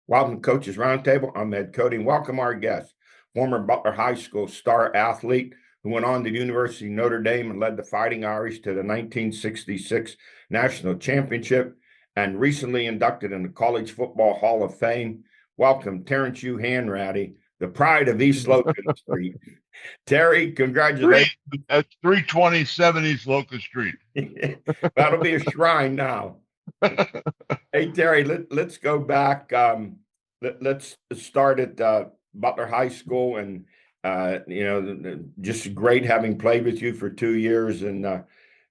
Welcome to Coaches Roundtable. I'm Ed Codi, and welcome our guest, former Butler High School star athlete who went on to the University of Notre Dame and led the Fighting Irish to the 1966 National Championship and recently inducted in the College Football Hall of Fame. Welcome, Terry Hanratty, the pride of East Locust Street. Terry, congratulations. That's 327 East Locust Street. That'll be a shrine now. Hey, Terry, let's go back. Let's start at Butler High School, and just great having played with you for 2 years. And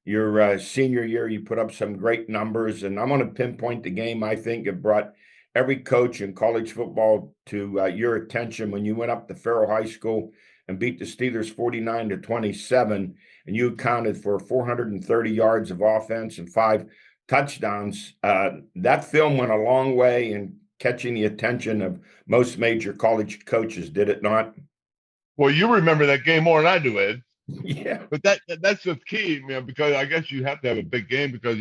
your senior year, you put up some great numbers. And I'm going to pinpoint the game I think it brought every coach in college football to your attention when you went up to Farrell High School and beat the Steelers 49-27, and you accounted for 430 yards of offense and 5 touchdowns. That film went a long way in catching the attention of most major college coaches, did it not? Well, you remember that game more than I do, Ed. Yeah. But that's the key, man, because I guess you have to have a big game because,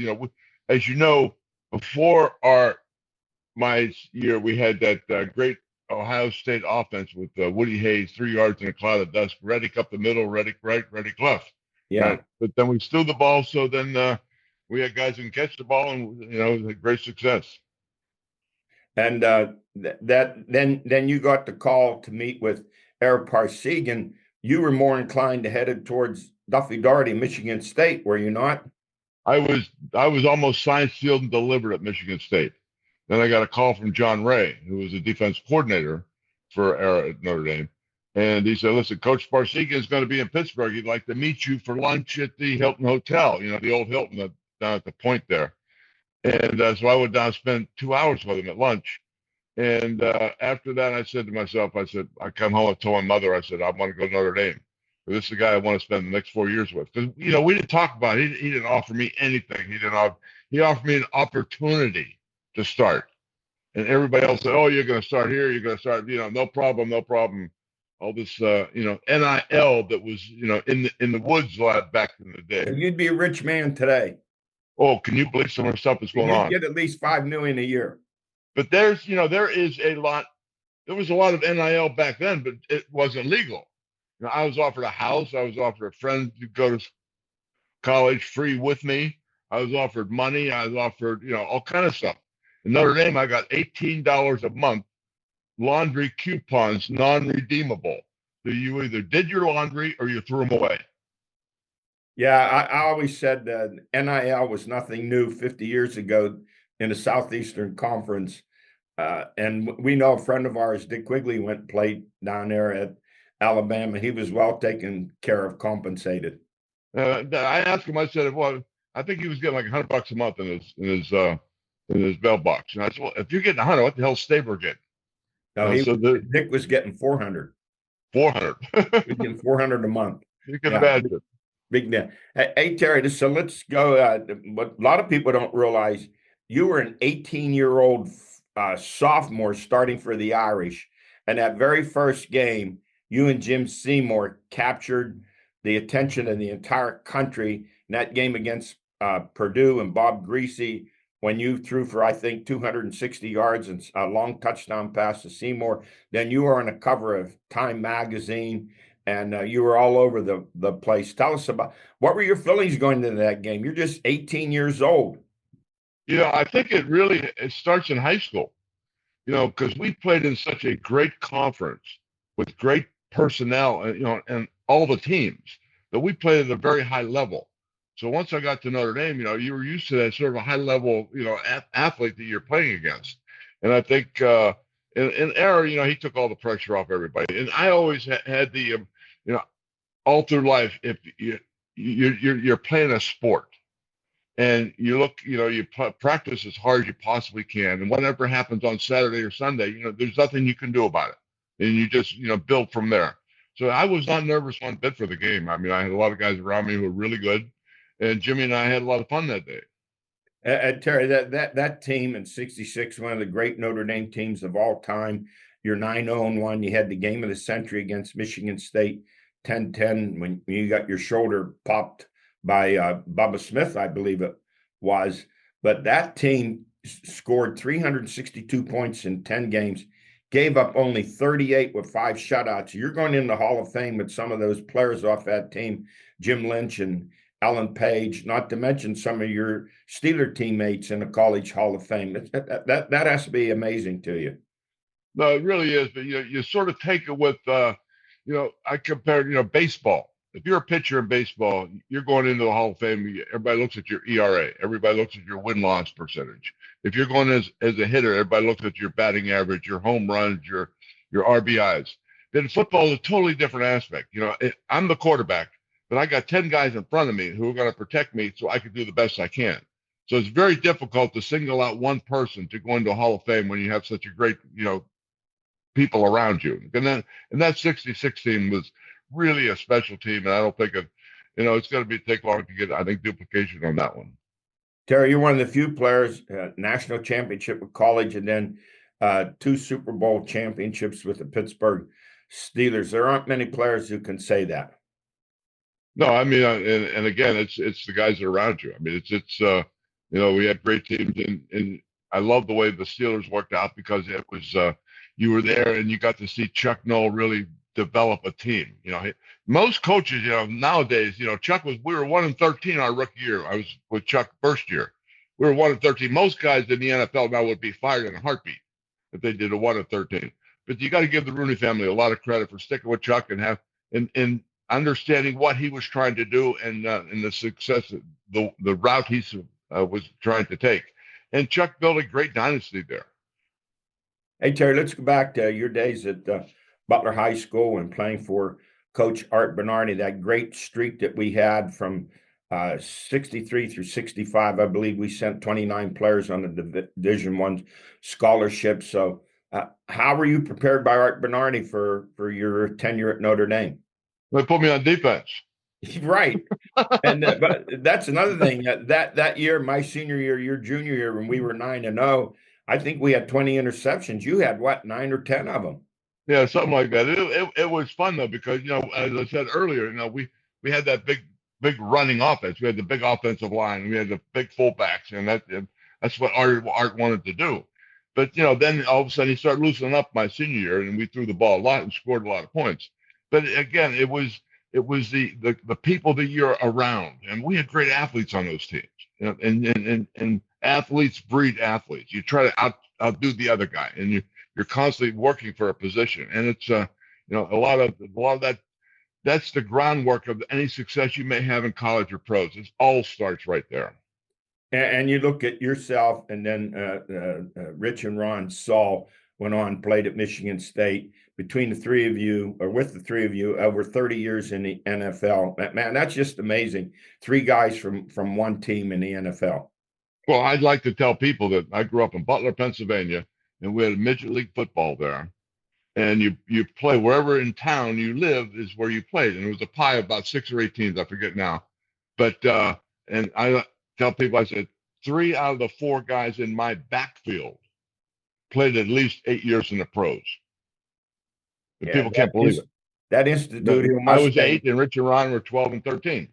as you know, before my year, we had that great Ohio State offense with Woody Hayes, 3 yards in a cloud of dust, Reddick up the middle, Reddick right, Reddick left. Yeah. Right? But then we stole the ball, so then we had guys who can catch the ball, and it was a great success. And then you got the call to meet with Eric Parsegan. You were more inclined to head towards Duffy Daugherty, Michigan State, were you not? I was almost signed, sealed, and delivered at Michigan State. Then I got a call from John Ray, who was a defense coordinator for at Notre Dame. And he said, listen, Coach Parsegan is going to be in Pittsburgh. He'd like to meet you for lunch at the Hilton Hotel, the old Hilton down at the point there. And so I went down and spent 2 hours with him at lunch. And after that, I said to myself, I come home and told my mother, I said, I want to go to Notre Dame. This is the guy I want to spend the next 4 years with. Because, we didn't talk about it. He didn't offer me anything. He offered me an opportunity to start. And everybody else said, oh, you're going to start here. You're going to start, no problem. All this, NIL that was, in the woods back in the day. You'd be a rich man today. Oh, can you believe some of the stuff that's going on? You get at least $5 million a year. But there is a lot. There was a lot of NIL back then, but it wasn't legal. I was offered a house. I was offered a friend to go to college free with me. I was offered money. I was offered, all kind of stuff. In Notre Dame, I got $18 a month laundry coupons, non-redeemable. So you either did your laundry or you threw them away. Yeah, I always said that NIL was nothing new 50 years ago in the Southeastern Conference. And we know a friend of ours, Dick Quigley, went and played down there at Alabama. He was well taken care of, compensated. I asked him, I said, well, I think he was getting like $100 a month in his bell box. And I said, well, if you're getting 100, what the hell's Stabler getting? No, Dick was getting 400. 400. He was getting 400 a month. You can imagine. Big deal. Hey, Terry, so let's go. What a lot of people don't realize, you were an 18-year-old sophomore starting for the Irish. And that very first game, you and Jim Seymour captured the attention of the entire country in that game against Purdue and Bob Greasy, when you threw for, I think, 260 yards and a long touchdown pass to Seymour. Then you were on the cover of Time magazine, and you were all over the place. Tell us about, what were your feelings going into that game? You're just 18 years old. I think it starts in high school, because we played in such a great conference with great personnel, and all the teams, that we played at a very high level. So once I got to Notre Dame, you were used to that sort of a high level, athlete that you're playing against. And I think in Aaron, he took all the pressure off everybody. And I always had the, all through life, if you're playing a sport and you practice as hard as you possibly can. And whatever happens on Saturday or Sunday, there's nothing you can do about it. and you just build from there. So I was not nervous one bit for the game. I mean, I had a lot of guys around me who were really good, and Jimmy and I had a lot of fun that day. Terry, that team in '66, one of the great Notre Dame teams of all time. You're 9-0-1. You had the game of the century against Michigan State, 10-10, when you got your shoulder popped by Bubba Smith, I believe it was. But that team scored 362 points in 10 games, gave up only 38 with 5 shutouts. You're going in the Hall of Fame with some of those players off that team, Jim Lynch and Ellen Page, not to mention some of your Steeler teammates in the College Hall of Fame. That has to be amazing to you. No, it really is. But you sort of take it with, I compared, baseball. If you're a pitcher in baseball, you're going into the Hall of Fame. Everybody looks at your ERA. Everybody looks at your win-loss percentage. If you're going as a hitter, everybody looks at your batting average, your home runs, your RBIs. Then football is a totally different aspect. I'm the quarterback, but I got 10 guys in front of me who are going to protect me so I can do the best I can. So it's very difficult to single out one person to go into a Hall of Fame when you have such a great, people around you. And that 66 team was really a special team. And I don't think it's going to take long to get, I think, duplication on that one. Terry, you're one of the few players, national championship with college, and then 2 Super Bowl championships with the Pittsburgh Steelers. There aren't many players who can say that. No, I mean, and again, it's the guys that are around you. I mean, we had great teams, and I love the way the Steelers worked out because it was you were there and you got to see Chuck Noll really develop a team. Most coaches, nowadays, Chuck we were 1-13 our rookie year. I was with Chuck first year. We were 1-13. Most guys in the NFL now would be fired in a heartbeat if they did a 1-13. But you got to give the Rooney family a lot of credit for sticking with Chuck and understanding what he was trying to do and the success, the route he was trying to take. And Chuck built a great dynasty there. Hey, Terry, let's go back to your days at Butler High School and playing for Coach Art Bernardi, that great streak that we had from 63 through 65. I believe we sent 29 players on the Division I scholarship. So how were you prepared by Art Bernardi for your tenure at Notre Dame? They put me on defense. Right. And but that's another thing that year, my senior year, your junior year, when we were 9-0, I think we had 20 interceptions. You had what, 9 or 10 of them? Yeah, something like that. It was fun though because as I said earlier, we had that big running offense. We had the big offensive line. We had the big fullbacks, and that's what Art wanted to do. But then all of a sudden he started loosening up my senior year, and we threw the ball a lot and scored a lot of points. But again, it was the people that you're around, and we had great athletes on those teams. And athletes breed athletes. You try to outdo the other guy, and you're constantly working for a position. And it's a lot of that. That's the groundwork of any success you may have in college or pros. It all starts right there. And you look at yourself, and then Rich and Ron Saul went on, played at Michigan State. Between the three of you, or with the three of you, over 30 years in the NFL. Man, that's just amazing. 3 guys from one team in the NFL. Well, I'd like to tell people that I grew up in Butler, Pennsylvania, and we had midget league football there. And you play wherever in town you live is where you played. And it was a pie of about 6 or 8 teams, I forget now. But and I tell people, I said 3 out of the 4 guys in my backfield played at least 8 years in the pros. Yeah, people can't believe it. That Institute Hill I was 8, and Rich and Ron were 12 and 13.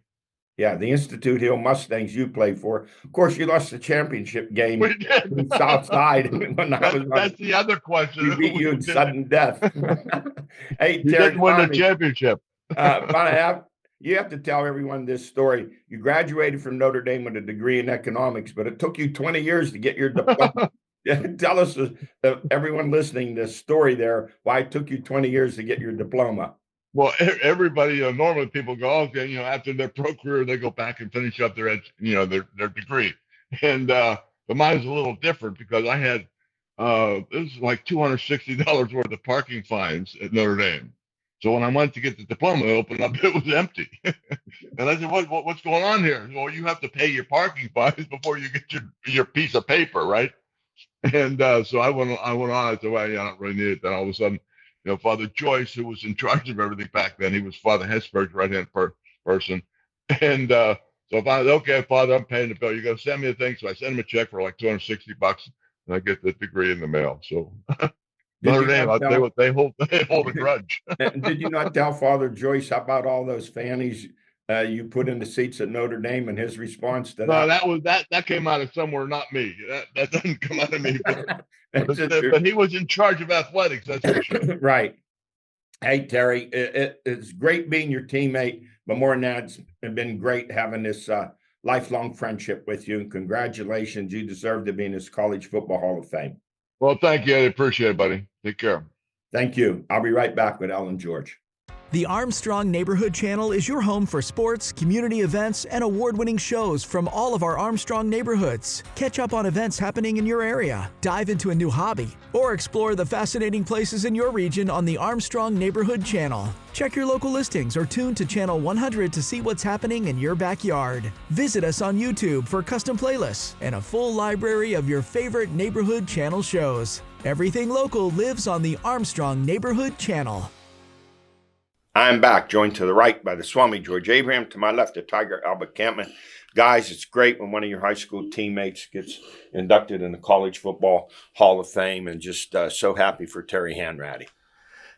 Yeah, the Institute Hill Mustangs you played for. Of course, you lost the championship game We did. in South Side. That's the other question. We beat you in sudden death. Hey, you Terry, didn't win the championship. You have to tell everyone this story. You graduated from Notre Dame with a degree in economics, but it took you 20 years to get your diploma. Tell us, everyone listening, this story there, why it took you 20 years to get your diploma. Well, everybody, normally people go, okay, after their pro career, they go back and finish up their degree. And but mine was a little different because I had, it was like $260 worth of parking fines at Notre Dame. So when I went to get the diploma opened up, it was empty. And I said, what's going on here? Well, you have to pay your parking fines before you get your piece of paper, right? And so I went on. I said, well, yeah, I don't really need it. Then all of a sudden, Father Joyce, who was in charge of everything back then. He was Father Hesberg's right-hand person. And so if I was, okay, Father, I'm paying the bill. You're going to send me a thing. So I send him a check for like $260 and I get the degree in the mail. So Did Notre you Dame, not tell? they hold a grudge. And did you not tell Father Joyce about all those fannies you put in the seats at Notre Dame and his response to No, that? that came out of somewhere, not me. That doesn't come out of me. That's But he was in charge of athletics, that's for sure. Right. Hey, Terry, it's great being your teammate, but more than that, it's been great having this lifelong friendship with you. And congratulations, you deserve to be in this College Football Hall of Fame. Well, thank you. I appreciate it, buddy. Take care. Thank you. I'll be right back with Ellen George. The Armstrong Neighborhood Channel is your home for sports, community events, and award-winning shows from all of our Armstrong neighborhoods. Catch up on events happening in your area, dive into a new hobby, or explore the fascinating places in your region on the Armstrong Neighborhood Channel. Check your local listings or tune to Channel 100 to see what's happening in your backyard. Visit us on YouTube for custom playlists and a full library of your favorite neighborhood channel shows. Everything local lives on the Armstrong Neighborhood Channel. I'm back, joined to the right by the Swami George Abraham, to my left, the Tiger Albert Campman. Guys, it's great when one of your high school teammates gets inducted in the College Football Hall of Fame, and just so happy for Terry Hanratty.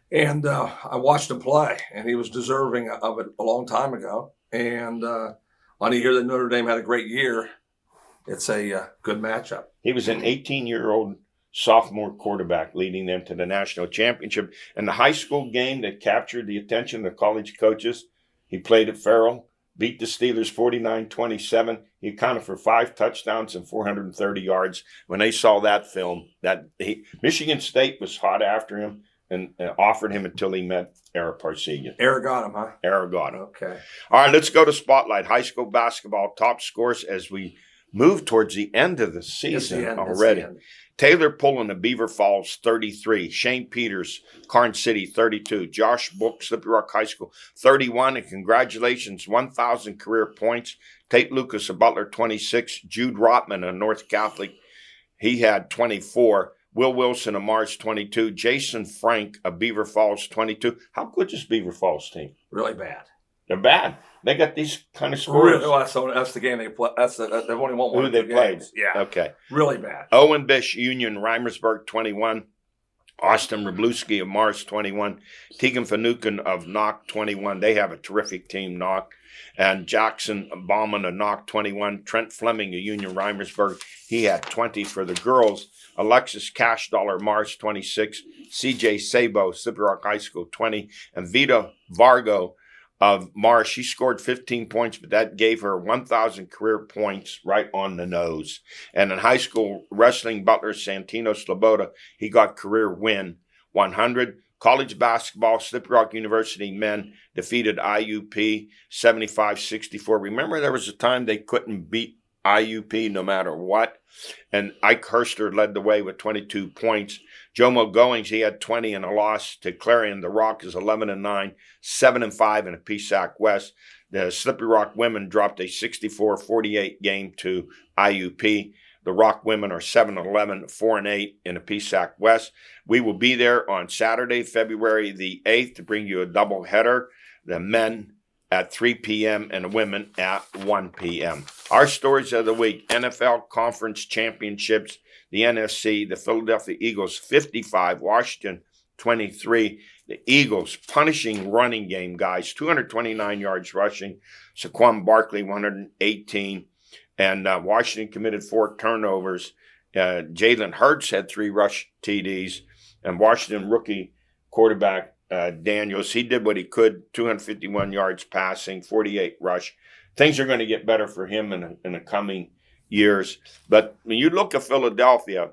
And I watched him play, and he was deserving of it a long time ago. And on a year that Notre Dame had a great year, it's a good matchup. He was an 18-year-old sophomore quarterback, leading them to the national championship. And the high school game that captured the attention of the college coaches, he played at Farrell, beat the Steelers 49-27. He accounted for 5 touchdowns and 430 yards. When they saw that film, Michigan State was hot after him and offered him until he met Ara Parsegian. Ara got him, huh? Ara got him. Okay. All right, let's go to Spotlight. High school basketball top scores as we move towards the end of the season already. Taylor Pullen of Beaver Falls, 33. Shane Peters, Karn City, 32. Josh Book, Slippery Rock High School, 31. And congratulations, 1,000 career points. Tate Lucas of Butler, 26. Jude Rotman of North Catholic, he had 24. Will Wilson of Mars, 22. Jason Frank of Beaver Falls, 22. How good is Beaver Falls team? Really bad. They're bad. They got these kind of scores. Really, well, that's the game they play. They've only won one. Who they played? Yeah. Okay. Really bad. Owen Bish, Union, Reimersburg, 21. Austin Rabluski of Mars, 21. Tegan Fanukin of Knock, 21. They have a terrific team, Knock. And Jackson Bauman of Knock, 21. Trent Fleming of Union, Reimersburg, he had 20 for the girls. Alexis Cash Dollar, Mars, 26. CJ Sabo, Slippery Rock High School, 20. And Vita Vargo of Mars, she scored 15 points, but that gave her 1,000 career points right on the nose. And in high school wrestling, Butler Santino Sloboda, he got career win, 100. College basketball, Slippery Rock University men defeated IUP 75-64. Remember, there was a time they couldn't beat IUP no matter what. And Ike Herster led the way with 22 points. Jomo Goings, he had 20 in a loss to Clarion. The Rock is 11-9, 7-5 in a PSAC West. The Slippery Rock women dropped a 64-48 game to IUP. The Rock women are 7-11, 4-8 in a PSAC West. We will be there on Saturday, February the 8th, to bring you a doubleheader. The men at 3 p.m. and the women at 1 p.m. Our stories of the week: NFL Conference Championships, the NFC, the Philadelphia Eagles 55, Washington 23. The Eagles punishing running game, guys, 229 yards rushing. Saquon Barkley 118. And Washington committed 4 turnovers. Jalen Hurts had 3 rush TDs. And Washington rookie quarterback Daniels, he did what he could, 251 yards passing, 48 rush. Things are going to get better for him in the coming years. But when you look at Philadelphia,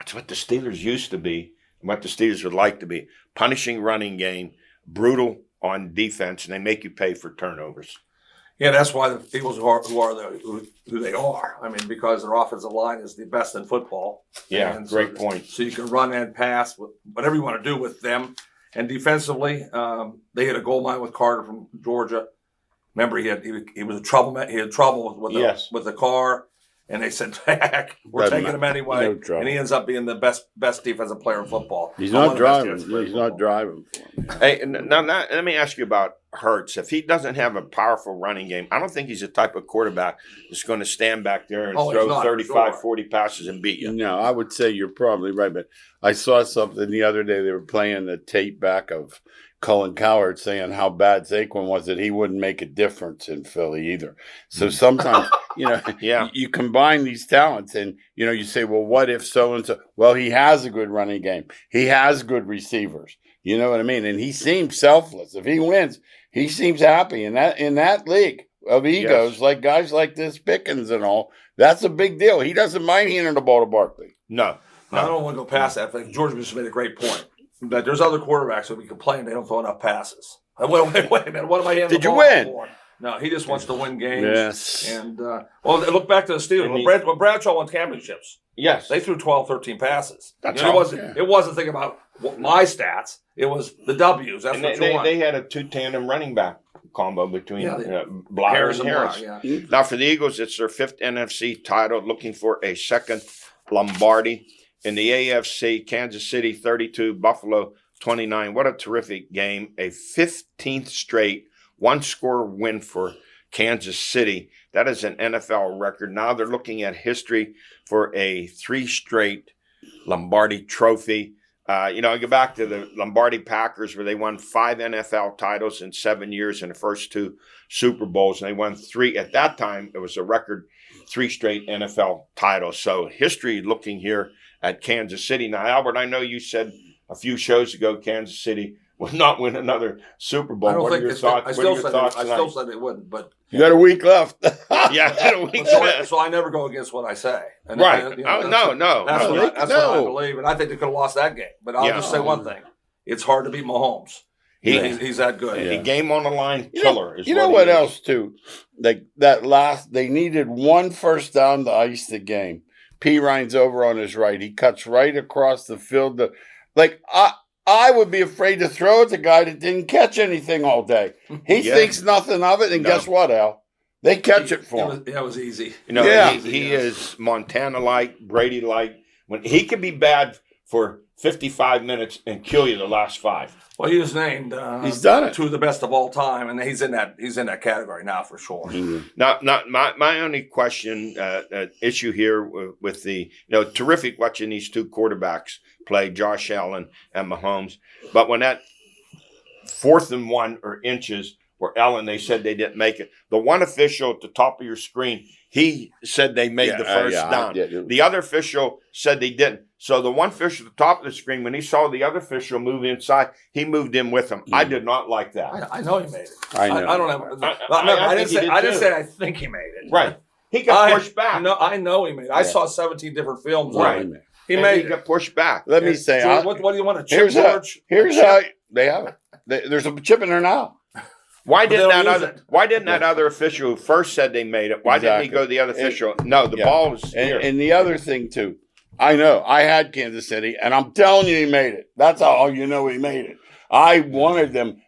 it's what the Steelers used to be and what the Steelers would like to be. Punishing running game, brutal on defense, and they make you pay for turnovers. Yeah, that's why the Eagles who they are. I mean, because their offensive line is the best in football. Yeah, and great point. So you can run and pass, whatever you want to do with them. And defensively, they had a goal line with Carter from Georgia. Remember, he was a trouble. He had trouble with the car, and they said, heck, we're Doesn't taking him matter. anyway. No trouble. And he ends up being the best defensive player in football. He's One not of the best driving. defensive players He's in not football. driving for him. Hey, now let me ask you about Hurts. If he doesn't have a powerful running game, I don't think he's the type of quarterback that's going to stand back there and Oh, he's throw not, for 35, sure. 40 passes and beat you. No, I would say you're probably right, but I saw something the other day. They were playing the tape back of Colin Cowherd saying how bad Saquon was, that he wouldn't make a difference in Philly either. So sometimes, Yeah. you combine these talents and, you say, well, what if so-and-so? Well, he has a good running game. He has good receivers. You know what I mean? And he seems selfless. If he wins, he seems happy. In that league of egos, Yes. like guys like this Pickens and all, that's a big deal. He doesn't mind handing the ball to Barkley. No. I don't want to go past that. I think George just made a great point. That there's other quarterbacks that we complain they don't throw enough passes. Wait a minute. What am I handing Did the you ball win? for? No, he just wants to win games. Yes. And, look back to the Steelers. When Bradshaw won championships, Yes. they threw 12, 13 passes. That's it all. wasn't thinking about my stats. It was the W's. That's And what you want. they had a two-tandem running back combo between Butler Harris and Harris. Blount, yeah. Now, for the Eagles, it's their 5th NFC title, looking for a 2nd Lombardi. In the AFC, Kansas City 32, Buffalo 29. What a terrific game. A 15th straight one-score win for Kansas City. That is an NFL record. Now they're looking at history for a 3 straight Lombardi trophy. I go back to the Lombardi Packers where they won 5 NFL titles in 7 years in the first 2 Super Bowls. And they won 3. At that time, it was a record 3 straight NFL titles. So history looking here at Kansas City. Now, Albert, I know you said a few shows ago Kansas City would not win another Super Bowl. I don't What are think your it's thoughts? I What are still your thoughts said tonight? it wouldn't, but You got a week left. Yeah, so I never go against what I say. And, right. and, No. That's what I No. believe, and I think they could have lost that game. But I'll just say one thing: it's hard to beat Mahomes. He's that good. A game on the line killer. You know what else too? Like they needed 1 first down to ice the game. P. Ryan's over on his right. He cuts right across the field. I would be afraid to throw at the guy that didn't catch anything all day. He thinks nothing of it, and guess what, Al? They catch it for him. That was easy. He is Montana-like, Brady-like. When he can be bad for 55 minutes and kill you the last 5. Well, he was named. He's done it. 2 of the best of all time, and he's in that category now for sure. Mm-hmm. Now, my only question, issue here with the terrific watching these 2 quarterbacks play, Josh Allen and Mahomes. But when that 4th and 1 or inches where Allen, they said they didn't make it. The one official at the top of your screen, he said they made the first down. The other official said they didn't. So the one official at the top of the screen, when he saw the other official move inside, he moved in with him. I did not like that. I know he made it. I know. I don't have. I didn't say I think he made it. Right. He got pushed back. No, I know he made it. I saw 17 different films. Right. On it. He made it. Got pushed back. Let me say, George, what do you want to chip, George? Here's how they have it. There's a chip in there now. Why didn't that other official who first said they made it? Why didn't he go to the other official? No, the ball was here. And the other thing too, I know I had Kansas City, and I'm telling you, he made it. That's how you know he made it. I wanted them.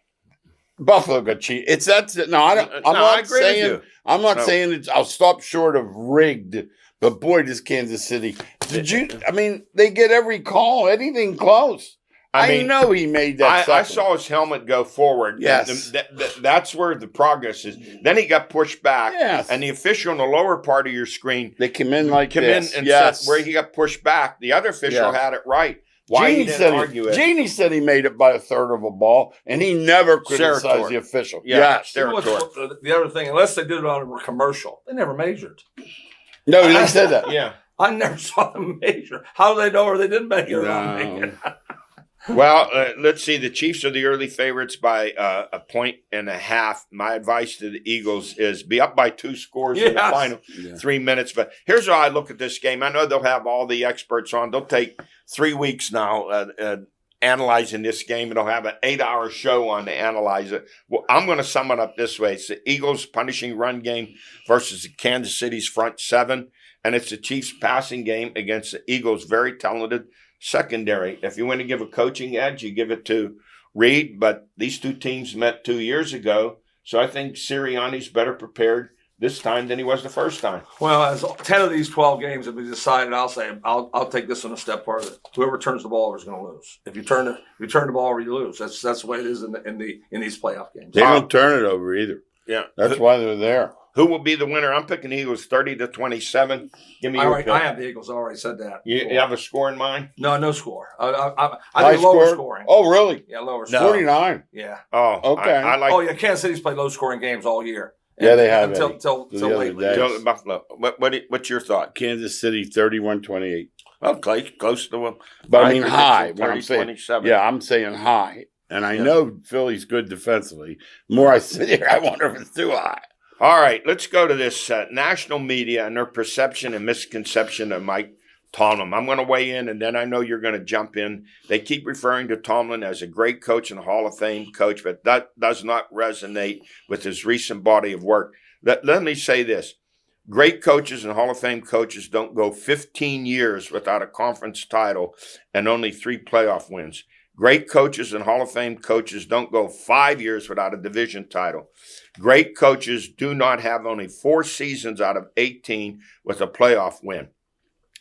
Buffalo got cheated. It's that. No, I don't. I'm not saying it's. I'll stop short of rigged. But boy, this Kansas City. They get every call, anything close. I know he made that. I saw his helmet go forward. Yes. That's where the progress is. Then he got pushed back. Yes. And the official on the lower part of your screen, they come in like this. Said where he got pushed back. The other official had it right. Why he didn't argue it? Jeannie said he made it by a third of a ball, and he never criticized the official. Yes. The other thing, unless they did it on a commercial, they never measured. No, they said that. Yeah. I never saw them measure. How do they know or they didn't make it or not make it? Well, let's see. The Chiefs are the early favorites by 1.5. My advice to the Eagles is be up by 2 scores in the final 3 minutes. But here's how I look at this game. I know they'll have all the experts on. They'll take 3 weeks now analyzing this game, and they'll have an 8-hour show on to analyze it. Well, I'm going to sum it up this way. It's the Eagles' punishing run game versus the Kansas City's front 7, and it's the Chiefs' passing game against the Eagles' very talented secondary. If you want to give a coaching edge, you give it to Reed, but these 2 teams met 2 years ago, so I think Sirianni's better prepared this time than he was the first time. Well, as 10 of these 12 games have been decided, I'll say I'll take this one a step further. Whoever turns the ball over is going to lose. If you turn the ball over, you lose. That's the way it is in these playoff games. They don't turn it over either. Yeah, That's why they're there. Who will be the winner? I'm picking Eagles 30-27. Give me your pick. I have the Eagles. I already said that. You have a score in mind? No score. I High think lower score? scoring. Oh, really? Yeah, lower No. scoring. 49. Yeah. Oh, Okay. I like. Oh, yeah. Kansas City's played low scoring games all year. Yeah, they have, until Eddie. The other lately. day. Joe Buffalo. What's your thought? Kansas City 31-28. Well, close to them. But I mean high. What I'm saying. 27. Yeah, I'm saying high. And I know Philly's good defensively. The more I sit here, I wonder if it's too high. All right, let's go to this national media and their perception and misconception of Mike Tomlin. I'm going to weigh in, and then I know you're going to jump in. They keep referring to Tomlin as a great coach and a Hall of Fame coach, but that does not resonate with his recent body of work. Let me say this. Great coaches and Hall of Fame coaches don't go 15 years without a conference title and only 3 playoff wins. Great coaches and Hall of Fame coaches don't go 5 years without a division title. Great coaches do not have only 4 seasons out of 18 with a playoff win.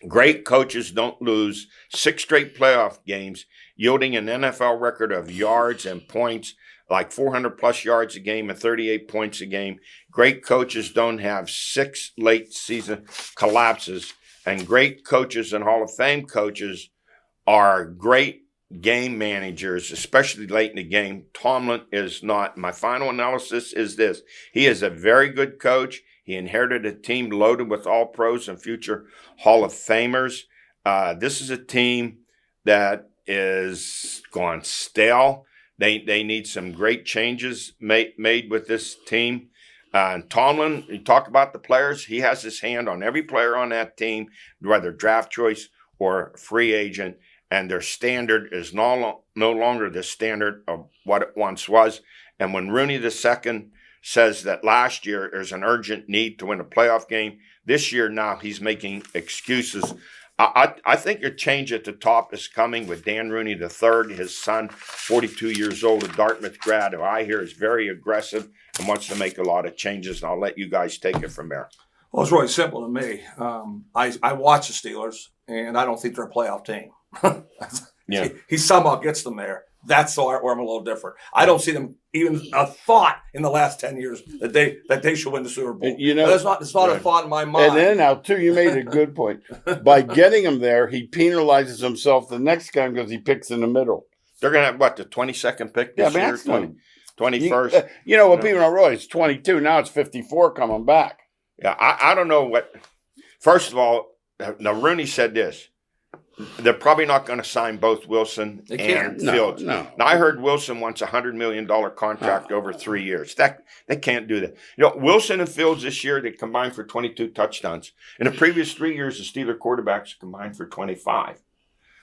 Great coaches don't lose 6 straight playoff games, yielding an NFL record of yards and points like 400-plus yards a game and 38 points a game. Great coaches don't have 6 late season collapses. And great coaches and Hall of Fame coaches are great game managers, especially late in the game. Tomlin is not. My final analysis is this. He is a very good coach. He inherited a team loaded with all pros and future Hall of Famers. This is a team that is gone stale. They need some great changes made with this team. And Tomlin, you talk about the players, he has his hand on every player on that team, whether draft choice or free agent. And their standard is no longer the standard of what it once was. And when Rooney II says that last year there's an urgent need to win a playoff game, this year now he's making excuses. I think your change at the top is coming with Dan Rooney III, his son, 42 years old, a Dartmouth grad, who I hear is very aggressive and wants to make a lot of changes. And I'll let you guys take it from there. Well, it's really simple to me. I watch the Steelers, and I don't think they're a playoff team. Yeah. He somehow gets them there. That's where I'm a little different. I don't see them even a thought in the last 10 years that they should win the Super Bowl. You know, it's not a thought in my mind. And then now, too, you made a good point. By getting him there, he penalizes himself the next time because he picks in the middle. They're going to have, what, the 22nd pick this year? Maximum. 21st? You know what people don't realize? It's 22. Now it's 54 coming back. Yeah, I don't know what. First of all, now Rooney said this. They're probably not going to sign both Wilson and Fields. No. Now, I heard Wilson wants a $100 million contract over 3 years. They can't do that. You know, Wilson and Fields this year, they combined for 22 touchdowns. In the previous 3 years, the Steeler quarterbacks combined for 25.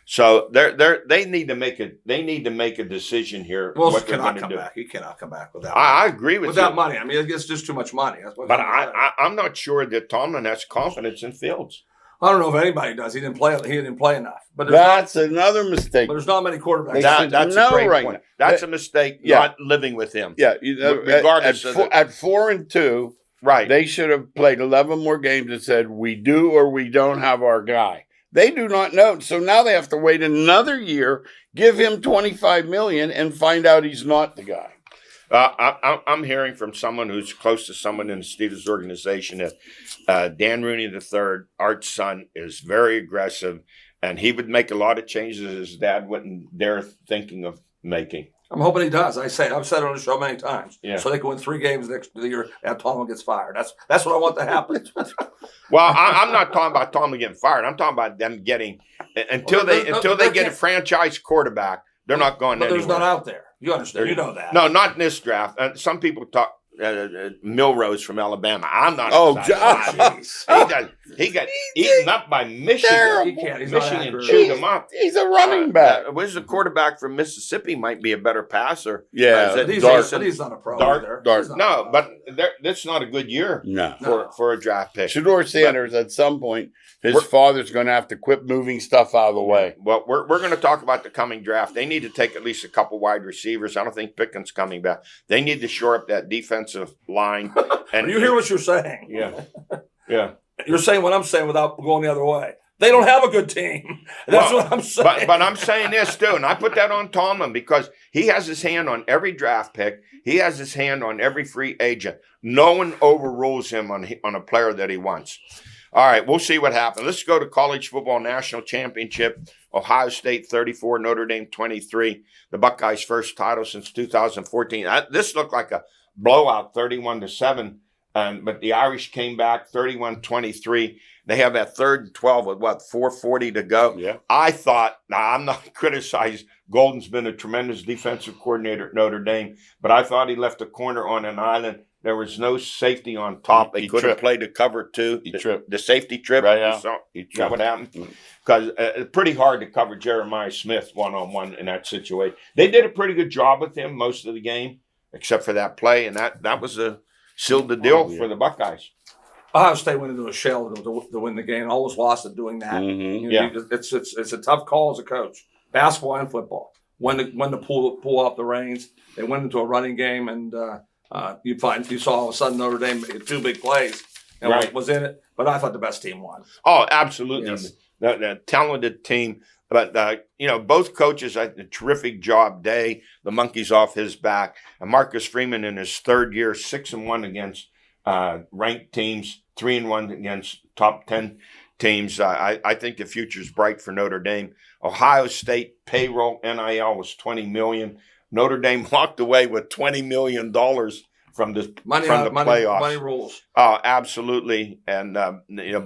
So they need to make a decision here. Wilson cannot come back. He cannot come back without. I agree with without you. money. I mean, it's just too much money. That's what But I'm not sure that Tomlin has confidence in Fields. I don't know if anybody does. He didn't play enough. But that's another mistake. But there's not many quarterbacks. That's a great point. That's a mistake. Not living with him. Yeah, you know, regardless at 4-2, right? They should have played 11 more games and said we do or we don't have our guy. They do not know, so now they have to wait another year, give him $25 million, and find out he's not the guy. I'm hearing from someone who's close to someone in the Steelers organization that Dan Rooney III, Art's son, is very aggressive, and he would make a lot of changes his dad wouldn't dare thinking of making. I'm hoping he does. I've said it on the show many times. Yeah. So they can win 3 games next year and Tomlin gets fired. That's what I want to happen. Well, I'm not talking about Tomlin getting fired. I'm talking about them getting until they get a franchise quarterback. They're not going anywhere. But there's none out there. You understand? You know that. No, not in this draft. Some people talk Milrose from Alabama. I'm not. Oh, God. He got eaten up by Michigan. He can't. He's Michigan chewed him up. He's a running back. Where's the quarterback from Mississippi? Might be a better passer. Yeah, but he's not a pro. Dart. No, but that's not a good year. For a draft pick. Shedeur Sanders at some point. His father's going to have to quit moving stuff out of the way. Well, we're going to talk about the coming draft. They need to take at least a couple wide receivers. I don't think Pickens coming back. They need to shore up that defense defensive line. And You hear what you're saying? Yeah, yeah. You're saying what I'm saying without going the other way. They don't have a good team. That's what I'm saying. But I'm saying this too, and I put that on Tomlin because he has his hand on every draft pick. He has his hand on every free agent. No one overrules him on a player that he wants. All right, we'll see what happens. Let's go to College Football National Championship. Ohio State 34, Notre Dame 23. The Buckeyes' first title since 2014. This looked like a blowout, 31-7. But the Irish came back 31-23. They have that 3rd and 12 with 4:40 to go. Yeah. I thought, now I'm not criticized. Golden's been a tremendous defensive coordinator at Notre Dame, but I thought he left a corner on an island. There was no safety on top. They could have played the cover 2. He tripped. The safety trip. Right, yeah. Is that what happened? Because it's pretty hard to cover Jeremiah Smith one-on-one in that situation. They did a pretty good job with him most of the game, except for that play, and that was sealed the deal for the Buckeyes. Ohio State went into a shell to win the game. Almost lost it doing that. Mm-hmm. Yeah. It's a tough call as a coach. Basketball and football. When to pull up the reins. They went into a running game, and you saw all of a sudden Notre Dame made 2 big plays and was in it. But I thought the best team won. Oh, absolutely. Yes. The talented team. But, both coaches did a terrific job. Day, the monkey's off his back. And Marcus Freeman in his 3rd year, 6-1 against ranked teams, 3-1 against top 10 teams. I think the future's bright for Notre Dame. Ohio State payroll NIL was $20 million. Notre Dame walked away with $20 million from the playoffs. Money rules. Absolutely. And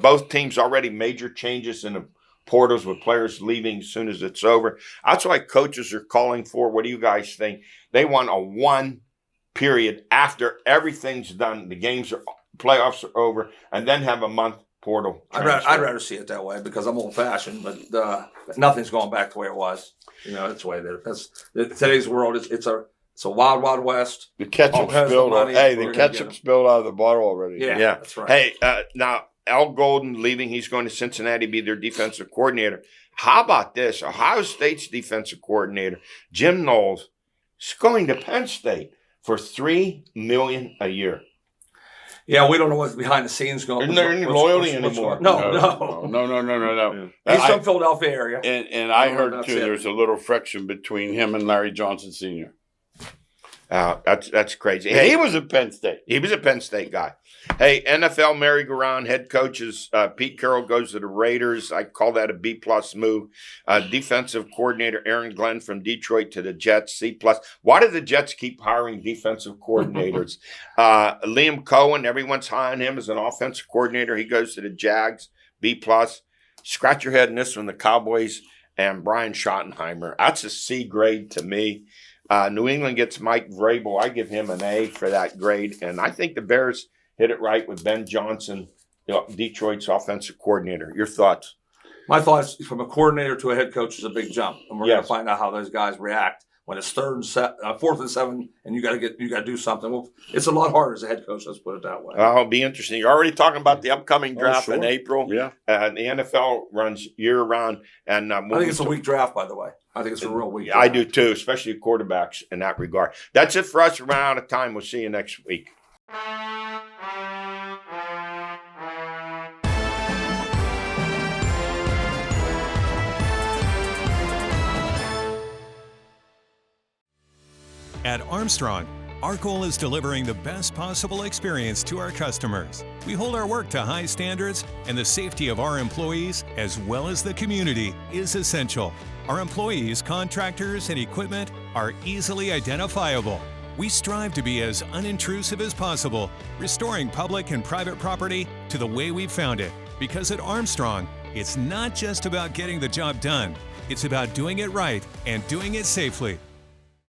both teams already major changes in the portals with players leaving as soon as it's over. That's why coaches are calling for. What do you guys think? They want a 1 period after everything's done. The playoffs are over, and then have a month portal. I'd rather see it that way because I'm old fashioned, but nothing's going back to the way it was. It's the way today's world. It's a wild, wild west. The ketchup spilled. The ketchup spilled out of the bottle already. Yeah, that's right. Hey, now Al Golden leaving. He's going to Cincinnati to be their defensive coordinator. How about this? Ohio State's defensive coordinator, Jim Knowles, is going to Penn State for $3 million a year. Yeah, we don't know what's behind the scenes going on. Isn't there any loyalty anymore? No. He's from Philadelphia area. And I heard, too, there's a little friction between him and Larry Johnson Sr. That's crazy. Hey, he was at Penn State. He was a Penn State guy. Hey, NFL merry-go-round head coaches. Pete Carroll goes to the Raiders. I call that a B+ move. Defensive coordinator Aaron Glenn from Detroit to the Jets, C+. Why do the Jets keep hiring defensive coordinators? Liam Cohen, everyone's hiring him as an offensive coordinator. He goes to the Jags, B+. Scratch your head in this one, the Cowboys and Brian Schottenheimer. That's a C grade to me. New England gets Mike Vrabel. I give him an A for that grade. And I think the Bears hit it right with Ben Johnson, Detroit's offensive coordinator. Your thoughts? My thoughts from a coordinator to a head coach is a big jump, and we're going to find out how those guys react when it's 4th and 7, and you got to do something. Well, it's a lot harder as a head coach. Let's put it that way. It'll be interesting. You're already talking about the upcoming draft in April. Yeah, the NFL runs year round, and I think it's a weak draft, by the way. I think it's a real weak draft. I do too, especially quarterbacks in that regard. That's it for us. We're out of time. We'll see you next week. At Armstrong, our goal is delivering the best possible experience to our customers. We hold our work to high standards, and the safety of our employees, as well as the community, is essential. Our employees, contractors, and equipment are easily identifiable. We strive to be as unintrusive as possible, restoring public and private property to the way we found it. Because at Armstrong, it's not just about getting the job done, it's about doing it right and doing it safely.